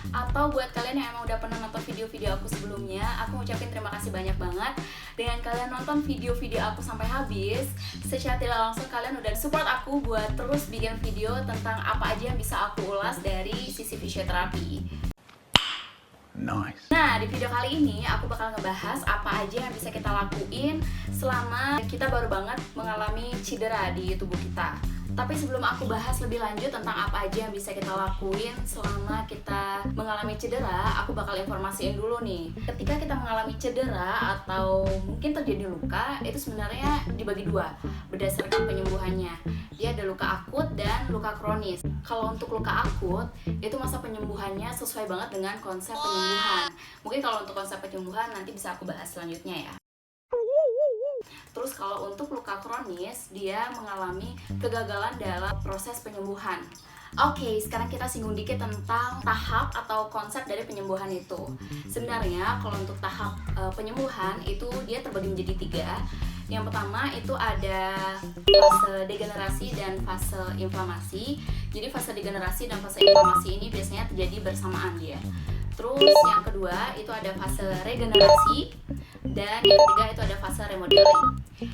Atau buat kalian yang emang udah pernah nonton video-video aku sebelumnya, aku ngucapin terima kasih banyak banget. Dengan kalian nonton video-video aku sampai habis, secara tidak langsung kalian udah support aku buat terus bikin video tentang apa aja yang bisa aku ulas dari sisi fisioterapi. Nice. Nah, di video kali ini aku bakal ngebahas apa aja yang bisa kita lakuin selama kita baru banget mengalami cedera di tubuh kita. Tapi sebelum aku bahas lebih lanjut tentang apa aja yang bisa kita lakuin selama kita mengalami cedera, aku bakal informasiin dulu nih. Ketika kita mengalami cedera atau mungkin terjadi luka, itu sebenarnya dibagi dua berdasarkan penyembuhannya. Dia ada luka akut dan luka kronis. Kalau untuk luka akut, itu masa penyembuhannya sesuai banget dengan konsep penyembuhan. Mungkin kalau untuk konsep penyembuhan nanti bisa aku bahas selanjutnya ya. Terus kalau untuk luka kronis, dia mengalami kegagalan dalam proses penyembuhan. Oke, sekarang kita singgung dikit tentang tahap atau konsep dari penyembuhan itu. Sebenarnya kalau untuk tahap penyembuhan itu dia terbagi menjadi 3. Yang pertama itu ada fase degenerasi dan fase inflamasi. Jadi fase degenerasi dan fase inflamasi ini biasanya terjadi bersamaan dia. Terus yang kedua itu ada fase regenerasi, dan yang ketiga itu ada fase remodeling.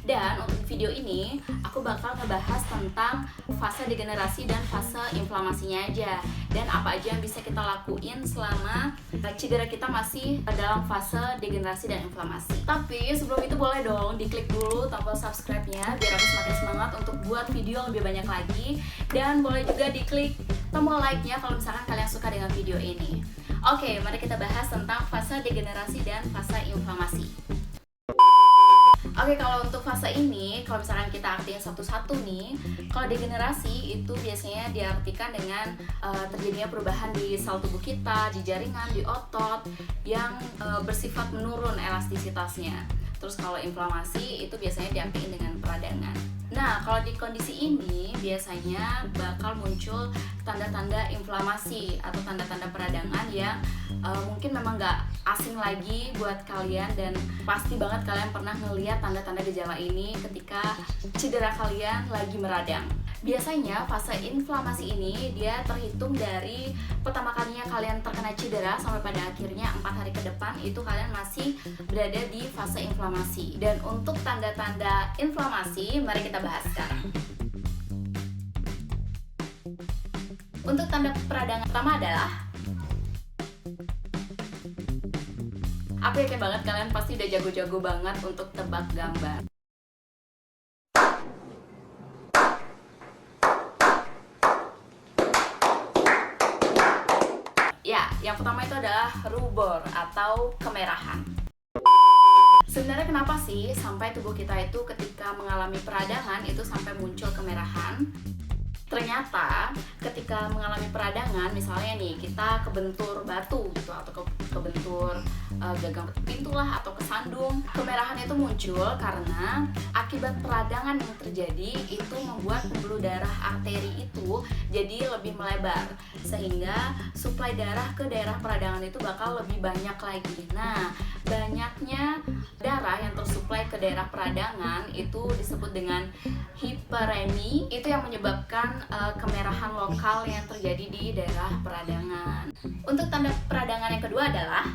Dan untuk video ini aku bakal ngebahas tentang fase degenerasi dan fase inflamasinya aja, dan apa aja yang bisa kita lakuin selama cedera kita masih dalam fase degenerasi dan inflamasi. Tapi sebelum itu boleh dong diklik dulu tombol subscribe-nya biar aku semakin semangat untuk buat video lebih banyak lagi, dan boleh juga diklik tombol like-nya kalau misalkan kalian suka dengan video ini. Oke, mari kita bahas tentang fase degenerasi dan fase inflamasi. Oke, kalau untuk fase ini, kalau misalkan kita artiin satu-satu nih, kalau degenerasi itu biasanya diartikan dengan terjadinya perubahan di sel tubuh kita, di jaringan, di otot yang bersifat menurun elastisitasnya. Terus kalau inflamasi itu biasanya diartikan dengan peradangan. Nah, kalau di kondisi ini biasanya bakal muncul tanda-tanda inflamasi atau tanda-tanda peradangan yang mungkin memang gak asing lagi buat kalian, dan pasti banget kalian pernah ngeliat tanda-tanda gejala ini ketika cedera kalian lagi meradang. Biasanya fase inflamasi ini dia terhitung dari pertama kalinya kalian terkena cedera sampai pada akhirnya 4 hari ke depan itu kalian masih berada di fase inflamasi. Dan untuk tanda-tanda inflamasi mari kita bahas sekarang. Untuk tanda peradangan pertama adalah, aku yakin banget kalian pasti udah jago-jago banget untuk tebak gambar. Ya, yang pertama itu adalah rubor atau kemerahan. Sebenarnya kenapa sih sampai tubuh kita itu ketika mengalami peradangan itu sampai muncul kemerahan? Ternyata ketika mengalami peradangan, misalnya nih kita kebentur batu gitu, atau kebentur gagang pintu lah, atau kesandung, kemerahan itu muncul karena akibat peradangan yang terjadi itu membuat pembuluh darah arteri itu jadi lebih melebar, sehingga suplai darah ke daerah peradangan itu bakal lebih banyak lagi. Nah, banyaknya darah yang tersuplai ke daerah peradangan itu disebut dengan hiperemi, itu yang menyebabkan kemerahan lokal yang terjadi di daerah peradangan. Untuk tanda peradangan yang kedua adalah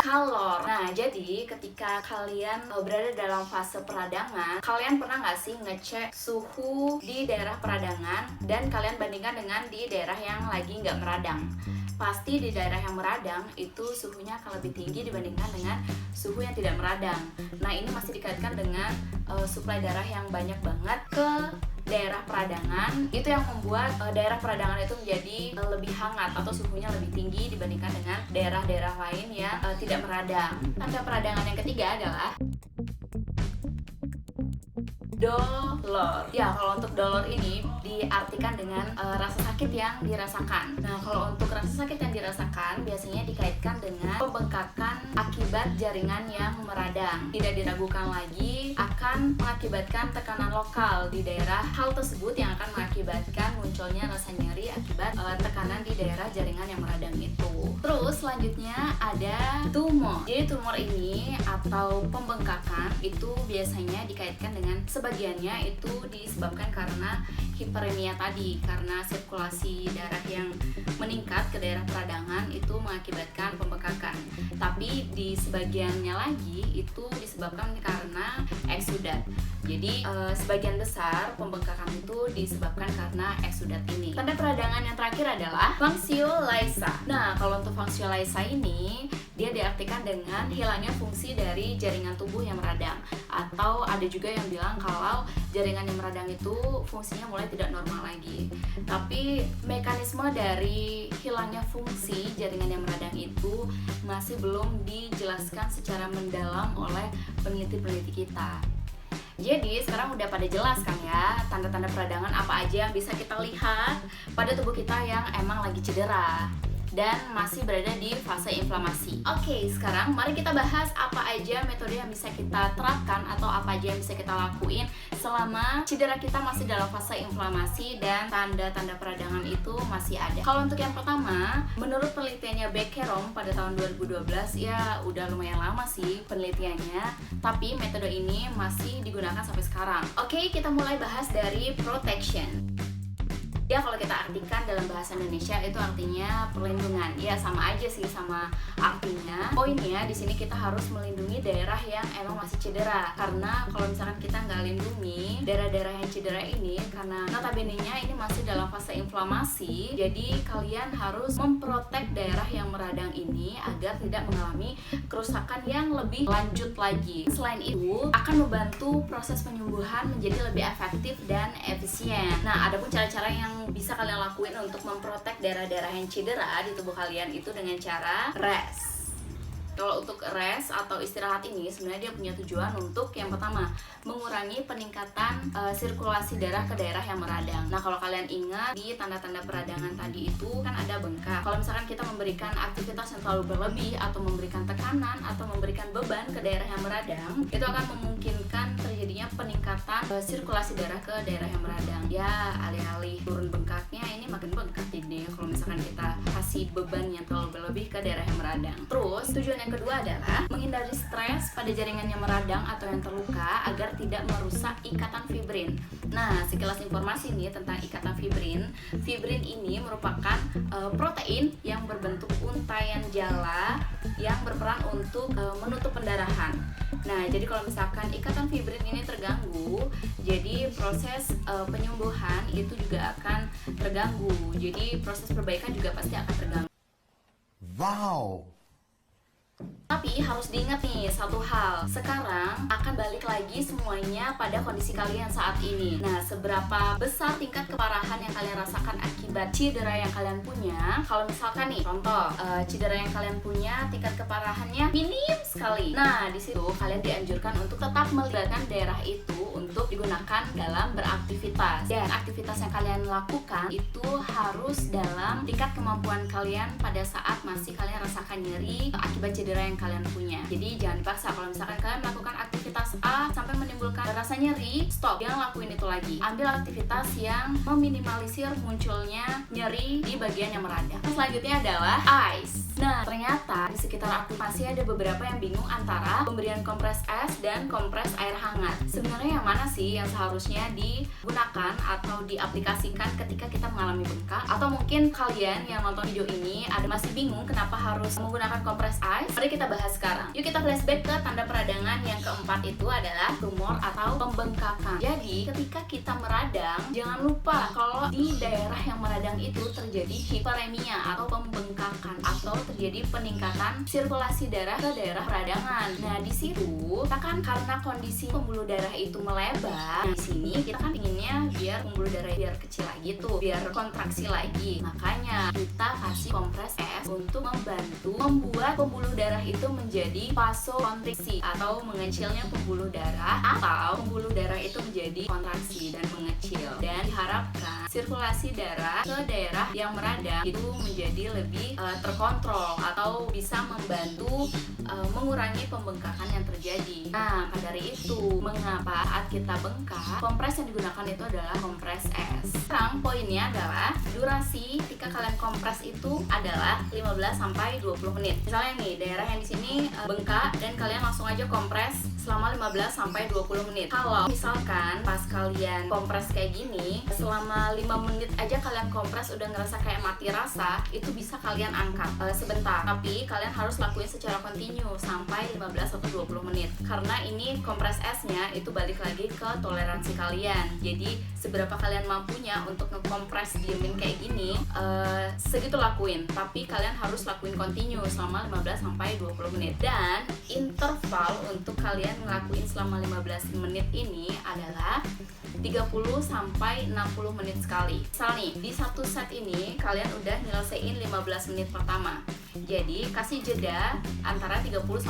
kalor. Nah, jadi ketika kalian berada dalam fase peradangan, kalian pernah nggak sih ngecek suhu di daerah peradangan dan kalian bandingkan dengan di daerah yang lagi nggak meradang? Pasti di daerah yang meradang itu suhunya akan lebih tinggi dibandingkan dengan suhu yang tidak meradang. Nah, ini masih dikaitkan dengan suplai darah yang banyak banget ke daerah peradangan, itu yang membuat daerah peradangan itu menjadi lebih hangat atau suhunya lebih tinggi dibandingkan dengan daerah-daerah lain yang tidak meradang. Tanda peradangan yang ketiga adalah dolor. Ya, kalau untuk dolor ini diartikan dengan rasa sakit yang dirasakan. Nah, kalau untuk rasa sakit yang dirasakan biasanya dikaitkan dengan pembengkakan akibat jaringan yang meradang. Tidak diragukan lagi akan mengakibatkan tekanan lokal di daerah hal tersebut yang akan mengakibatkan munculnya rasa nyeri akibat tekanan di daerah jaringan yang meradang itu. Terus selanjutnya ada tumor. Jadi tumor ini atau pembengkakan itu biasanya dikaitkan dengan sebagiannya itu disebabkan karena hiperemia tadi, karena sirkulasi darah yang meningkat ke daerah peradangan itu mengakibatkan pembengkakan. Tapi di sebagiannya lagi itu disebabkan karena eksudat. Jadi sebagian besar pembengkakan itu disebabkan karena eksudat ini. Tanda peradangan yang terakhir adalah fanksiolysa. Nah, kalau untuk fanksiolysa ini dia diartikan dengan hilangnya fungsi dari jaringan tubuh yang meradang, atau ada juga yang bilang kalau jaringan yang meradang itu fungsinya mulai tidak normal lagi. Tapi mekanisme dari hilangnya fungsi jaringan yang meradang itu masih belum dijelaskan secara mendalam oleh peneliti-peneliti kita. Jadi sekarang udah pada jelas kan ya tanda-tanda peradangan apa aja yang bisa kita lihat pada tubuh kita yang emang lagi cedera dan masih berada di fase inflamasi. Oke, sekarang mari kita bahas apa aja metode yang bisa kita terapkan atau apa aja yang bisa kita lakuin selama cedera kita masih dalam fase inflamasi dan tanda-tanda peradangan itu masih ada. Kalau untuk yang pertama, menurut penelitiannya Beckerom pada tahun 2012, ya udah lumayan lama sih penelitiannya, tapi metode ini masih digunakan sampai sekarang. Oke, kita mulai bahas dari protection. Ya, kalau kita artikan dalam bahasa Indonesia itu artinya perlindungan. Ya, sama aja sih sama artinya. Poinnya di sini kita harus melindungi daerah yang emang masih cedera. Karena kalau misalkan kita nggak lindungi daerah-daerah yang cedera ini, karena notabene-nya ini masih dalam fase inflamasi, jadi kalian harus memprotek daerah yang meradang ini agar tidak mengalami kerusakan yang lebih lanjut lagi. Selain itu, akan membantu proses penyembuhan menjadi lebih efektif dan efisien. Nah, adapun cara-cara yang bisa kalian lakuin untuk memprotek daerah-daerah yang cedera di tubuh kalian itu dengan cara rest. Kalau untuk rest atau istirahat ini sebenarnya dia punya tujuan untuk yang pertama mengurangi peningkatan sirkulasi darah ke daerah yang meradang. Nah, kalau kalian ingat di tanda-tanda peradangan tadi itu kan ada bengkak. Kalau misalkan kita memberikan aktivitas yang terlalu berlebih atau memberikan tekanan atau memberikan beban ke daerah yang meradang, itu akan memungkinkan terjadinya peningkatan sirkulasi darah ke daerah yang meradang. Ya, alih-alih turun bengkaknya ini makin bengkak ini kalau misalkan kita kasih beban yang terlalu berlebih ke daerah yang meradang. Terus tujuan yang kedua adalah menghindari stres pada jaringan yang meradang atau yang terluka agar tidak merusak ikatan fibrin. Nah, sekilas informasi nih tentang ikatan fibrin. Fibrin ini merupakan protein yang berbentuk untaian jala yang berperan untuk menutup pendarahan. Nah, jadi kalau misalkan ikatan fibrin ini terganggu, jadi proses penyembuhan itu juga akan terganggu. Jadi proses perbaikan juga pasti akan terganggu. Wow. Tapi harus diingat nih satu hal, sekarang akan balik lagi semuanya pada kondisi kalian saat ini. Nah, seberapa besar tingkat keparahan yang kalian rasakan akibat cedera yang kalian punya? Kalau misalkan nih, contoh, cedera yang kalian punya tingkat keparahannya minim sekali. Nah, di situ kalian dianjurkan untuk tetap melibatkan daerah itu untuk digunakan dalam beraktivitas. Dan aktivitas yang kalian lakukan itu harus dalam tingkat kemampuan kalian pada saat masih kalian rasakan nyeri akibat cedera yang kalian punya. Jadi jangan dipaksa. Kalau misalkan kalian melakukan aktivitas A sampai menimbulkan rasa nyeri, stop, jangan lakuin itu lagi. Ambil aktivitas yang meminimalisir munculnya nyeri di bagian yang meradang. Selanjutnya adalah ice. Nah, ternyata di sekitar aku masih ada beberapa yang bingung antara pemberian kompres es dan kompres air hangat. Sebenarnya yang mana sih yang seharusnya digunakan atau diaplikasikan ketika kita mengalami bengkak? Atau mungkin kalian yang nonton video ini ada masih bingung kenapa harus menggunakan kompres ice? Mari kita bahas sekarang. Yuk kita flashback ke tanda peradangan yang keempat itu adalah tumor atau pembengkakan. Jadi ketika kita meradang, jangan lupa kalau di daerah yang meradang itu terjadi hiperemia atau pembengkakan atau terjadi peningkatan sirkulasi darah ke daerah peradangan. Nah, di situ kita kan karena kondisi pembuluh darah itu melebar. Di sini kita kan inginnya biar pembuluh darah biar kecil lagi tuh, biar kontraksi lagi. Makanya kita kasih kompres es untuk membantu membuat pembuluh darah itu menjadi vasokonstriksi atau mengecilnya pembuluh darah, atau pembuluh darah itu menjadi kontraksi dan mengecil. Dan diharapkan sirkulasi darah ke daerah yang meradang itu menjadi lebih terkontrol atau bisa membantu mengurangi pembengkakan yang terjadi. Nah, maka dari itu, mengapa saat kita bengkak, kompres yang digunakan itu adalah kompres es. Sekarang poinnya adalah durasi ketika kalian kompres itu adalah 15-20 menit. Misalnya nih, daerah yang di sini bengkak dan kalian langsung aja kompres selama 15-20 menit. Kalau misalkan pas kalian kompres kayak gini, selama 5 menit aja kalian kompres udah ngerasa kayak mati rasa, itu bisa kalian angkat sebentar. Tapi kalian harus lakuin secara kontinu sampai 15 atau 20 menit. Karena ini kompres esnya itu balik lagi ke toleransi kalian. Jadi seberapa kalian mampunya untuk ngekompres diemin kayak gini, segitu lakuin. Tapi kalian harus lakuin kontinu selama 15-20 menit. Dan interval untuk kalian ngelakuin selama 15 menit ini adalah 30-60 menit sekali. Misal nih, di satu set ini kalian udah nyelesain 15 menit pertama. Jadi kasih jeda antara 30-60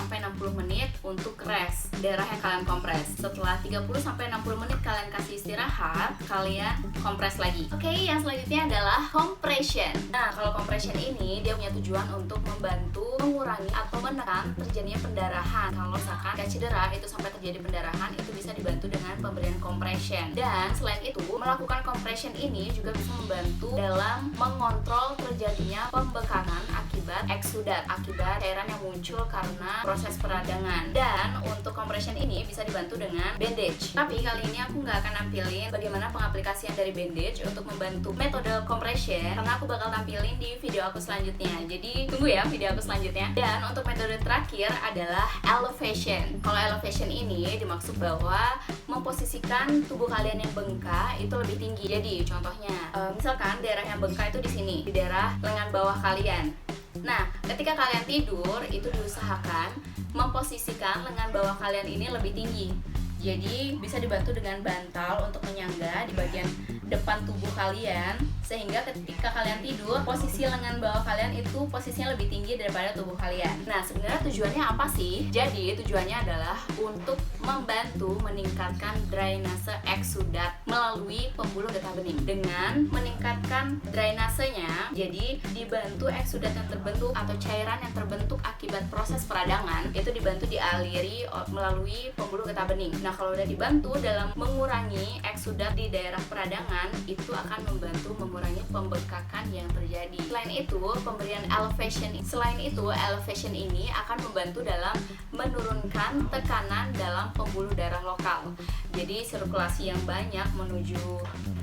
menit untuk rest daerah yang kalian kompres. Setelah 30-60 menit kalian kasih istirahat, kalian kompres lagi. Oke, yang selanjutnya adalah compression. Nah, kalau compression ini dia punya tujuan untuk membantu mengurangi atau menekan terjadinya pendarahan. Kalau misalkan kayak cedera itu sampai terjadi pendarahan, itu bisa dibantu dengan pemberian compression. Dan selain itu, melakukan compression ini juga bisa membantu dalam mengontrol terjadinya pembekakan akibat eksudat, akibat cairan yang muncul karena proses peradangan. Dan untuk compression ini bisa dibantu dengan bandage. Tapi kali ini aku nggak akan nampilin bagaimana pengaplikasian dari bandage untuk membantu metode compression, karena aku bakal tampilin di video aku selanjutnya. Jadi tunggu ya video aku selanjutnya. Dan untuk metode terakhir adalah elevation. Kalau elevation ini dimaksud bahwa memposisikan tubuh kalian yang bengkak itu lebih tinggi. Jadi contohnya, misalkan daerah yang bengkak itu di sini, di daerah lengan bawah kalian. Nah, ketika kalian tidur, itu diusahakan memposisikan lengan bawah kalian ini lebih tinggi. Jadi bisa dibantu dengan bantal untuk menyangga di bagian depan tubuh kalian, sehingga ketika kalian tidur, posisi lengan bawah kalian itu posisinya lebih tinggi daripada tubuh kalian. Nah, sebenarnya tujuannya apa sih? Jadi tujuannya adalah untuk membantu meningkatkan drainase eksudat melalui pembuluh getah bening. Dengan meningkatkan drainasenya, jadi dibantu eksudat yang terbentuk atau cairan yang terbentuk akibat proses peradangan itu dibantu dialiri melalui pembuluh getah bening. Nah, kalau udah dibantu dalam mengurangi eksudat di daerah peradangan, itu akan membantu mengurangi pembengkakan yang terjadi. Selain itu, pemberian elevation ini akan membantu dalam menurunkan tekanan dalam pembuluh darah lokal. Jadi sirkulasi yang banyak menuju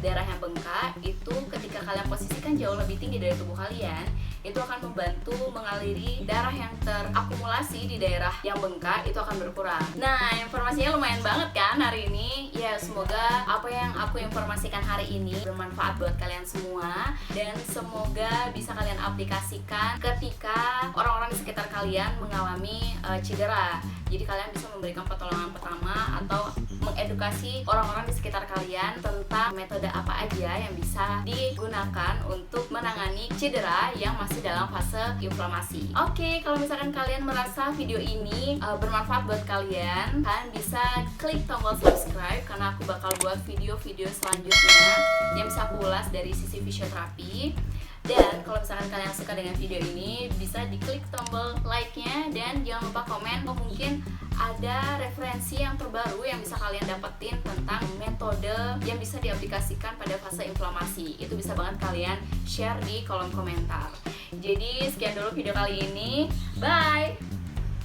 daerah yang bengkak itu ketika kalian posisikan jauh lebih tinggi dari tubuh kalian, itu akan membantu mengaliri darah yang terakumulasi di daerah yang bengkak itu akan berkurang. Nah, informasinya lumayan banget kan hari ini. Ya, semoga apa yang aku informasikan hari ini bermanfaat buat kalian semua, dan semoga bisa kalian aplikasikan ketika orang-orang di sekitar kalian mengalami cedera. Jadi kalian bisa memberikan pertolongan pertama atau mengedukasi orang-orang di sekitar kalian tentang metode apa aja yang bisa digunakan untuk menangani cedera yang masih dalam fase inflamasi. Oke, kalau misalkan kalian merasa video ini bermanfaat buat kalian, kalian bisa klik tombol subscribe karena aku bakal buat video-video selanjutnya yang bisa aku ulas dari sisi fisioterapi. Dan kalau misalkan kalian suka dengan video ini, bisa diklik tombol like-nya dan jangan lupa komen. Mungkin ada referensi yang terbaru yang bisa kalian dapetin tentang metode yang bisa diaplikasikan pada fase inflamasi. Itu bisa banget kalian share di kolom komentar. Jadi sekian dulu video kali ini. Bye!